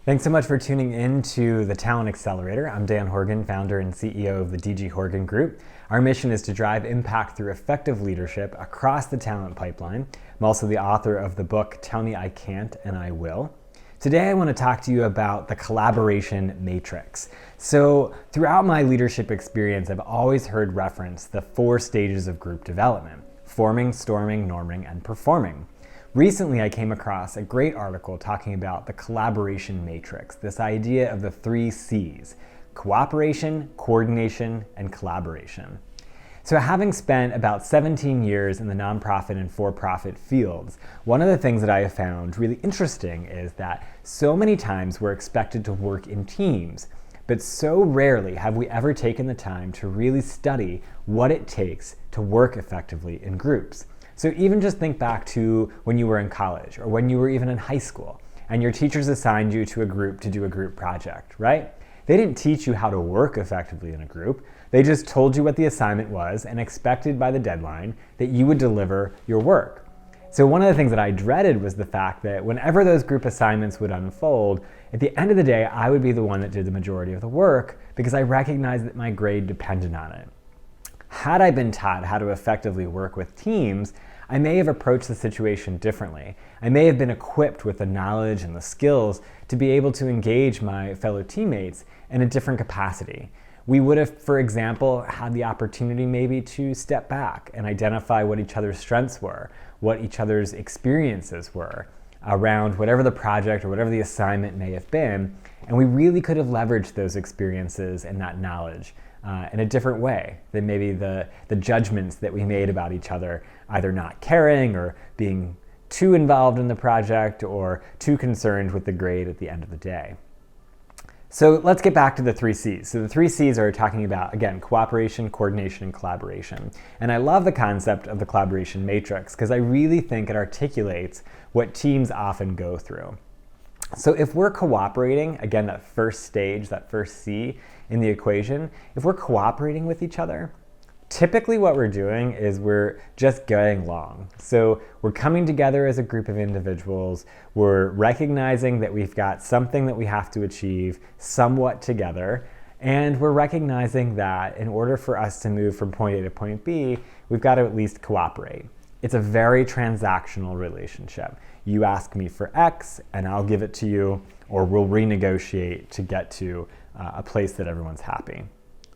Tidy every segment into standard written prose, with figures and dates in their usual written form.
Thanks so much for tuning in to the Talent Accelerator. I'm Dan Horgan, founder and CEO of the DG Horgan Group. Our mission is to drive impact through effective leadership across the talent pipeline. I'm also the author of the book, Tell Me I Can't and I Will. Today I want to talk to you about the collaboration matrix. So throughout my leadership experience, I've always heard reference the 4 stages of group development: forming, storming, norming, and performing. Recently, I came across a great article talking about the collaboration matrix, this idea of the 3 C's: cooperation, coordination, and collaboration. So having spent about 17 years in the nonprofit and for-profit fields, one of the things that I have found really interesting is that so many times we're expected to work in teams, but so rarely have we ever taken the time to really study what it takes to work effectively in groups. So even just think back to when you were in college or when you were even in high school and your teachers assigned you to a group to do a group project, right? They didn't teach you how to work effectively in a group. They just told you what the assignment was and expected by the deadline that you would deliver your work. So one of the things that I dreaded was the fact that whenever those group assignments would unfold, at the end of the day, I would be the one that did the majority of the work because I recognized that my grade depended on it. Had I been taught how to effectively work with teams, I may have approached the situation differently. I may have been equipped with the knowledge and the skills to be able to engage my fellow teammates in a different capacity. We would have, for example, had the opportunity maybe to step back and identify what each other's strengths were, what each other's experiences were around whatever the project or whatever the assignment may have been, and we really could have leveraged those experiences and that knowledge in a different way than maybe the judgments that we made about each other, either not caring or being too involved in the project or too concerned with the grade at the end of the day. So let's get back to the 3 C's. So the 3 C's are talking about, again, cooperation, coordination, and collaboration. And I love the concept of the collaboration matrix because I really think it articulates what teams often go through. So if we're cooperating, again, that first stage, that first C in the equation, if we're cooperating with each other, typically what we're doing is we're just getting along. So we're coming together as a group of individuals, we're recognizing that we've got something that we have to achieve somewhat together, and we're recognizing that in order for us to move from point A to point B, we've got to at least cooperate. It's a very transactional relationship. You ask me for X and I'll give it to you, or we'll renegotiate to get to a place that everyone's happy.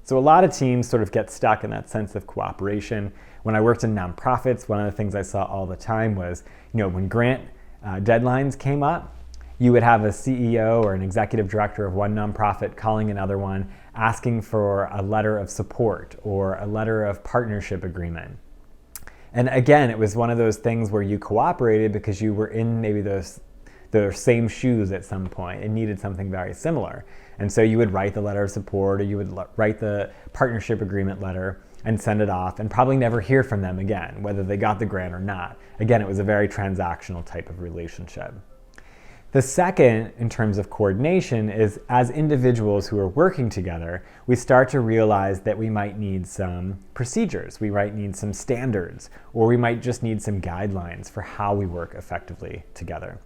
So a lot of teams sort of get stuck in that sense of cooperation. When I worked in nonprofits, one of the things I saw all the time was, when grant deadlines came up, you would have a CEO or an executive director of one nonprofit calling another one, asking for a letter of support or a letter of partnership agreement. And again, it was one of those things where you cooperated because you were in maybe the same shoes at some point and needed something very similar. And so you would write the letter of support or you would write the partnership agreement letter and send it off and probably never hear from them again, whether they got the grant or not. Again, it was a very transactional type of relationship. The second, in terms of coordination, is as individuals who are working together, we start to realize that we might need some procedures, we might need some standards, or we might just need some guidelines for how we work effectively together.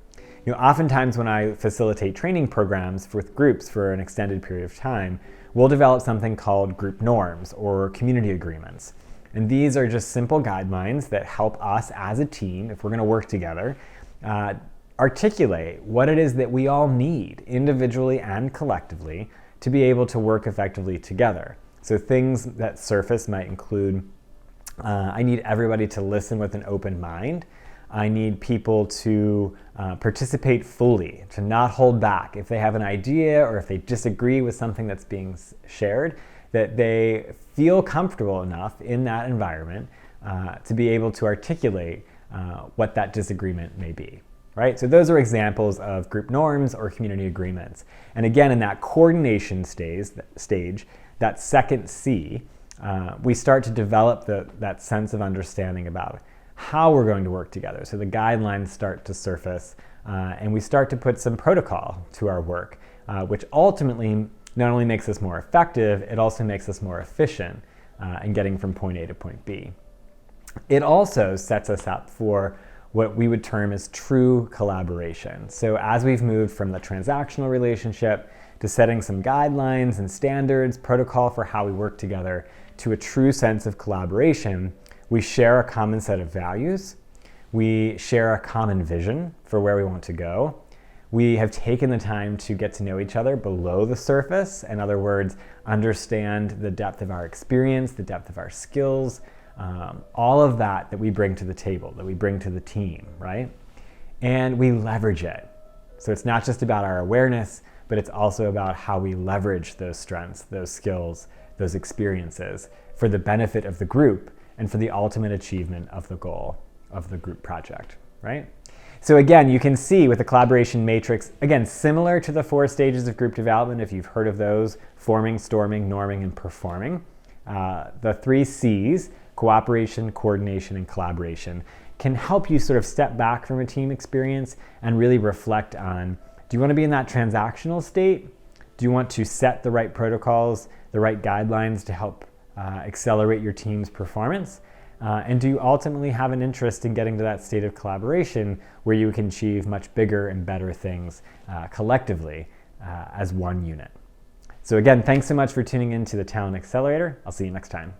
Oftentimes when I facilitate training programs with groups for an extended period of time, we'll develop something called group norms or community agreements. And these are just simple guidelines that help us as a team, if we're going to work together, articulate what it is that we all need individually and collectively to be able to work effectively together. So things that surface might include, I need everybody to listen with an open mind. I need people to participate fully, to not hold back. If they have an idea or if they disagree with something that's being shared, that they feel comfortable enough in that environment to be able to articulate what that disagreement may be. Right? So those are examples of group norms or community agreements. And again, in that coordination stage, that second C, we start to develop that sense of understanding about how we're going to work together. So the guidelines start to surface and we start to put some protocol to our work, which ultimately not only makes us more effective, it also makes us more efficient in getting from point A to point B. It also sets us up for what we would term as true collaboration. So as we've moved from the transactional relationship to setting some guidelines and standards, protocol for how we work together, to a true sense of collaboration, we share a common set of values. We share a common vision for where we want to go. We have taken the time to get to know each other below the surface. In other words, understand the depth of our experience, the depth of our skills, all of that we bring to the table, that we bring to the team, right? And we leverage it. So it's not just about our awareness, but it's also about how we leverage those strengths, those skills, those experiences for the benefit of the group and for the ultimate achievement of the goal of the group project, right? So again, you can see with the collaboration matrix, again, similar to the 4 stages of group development, if you've heard of those, forming, storming, norming, and performing. The 3 C's, cooperation, coordination, and collaboration, can help you sort of step back from a team experience and really reflect on, do you want to be in that transactional state? Do you want to set the right protocols, the right guidelines to help accelerate your team's performance? And do you ultimately have an interest in getting to that state of collaboration where you can achieve much bigger and better things collectively as one unit? So again, thanks so much for tuning in to the Talent Accelerator. I'll see you next time.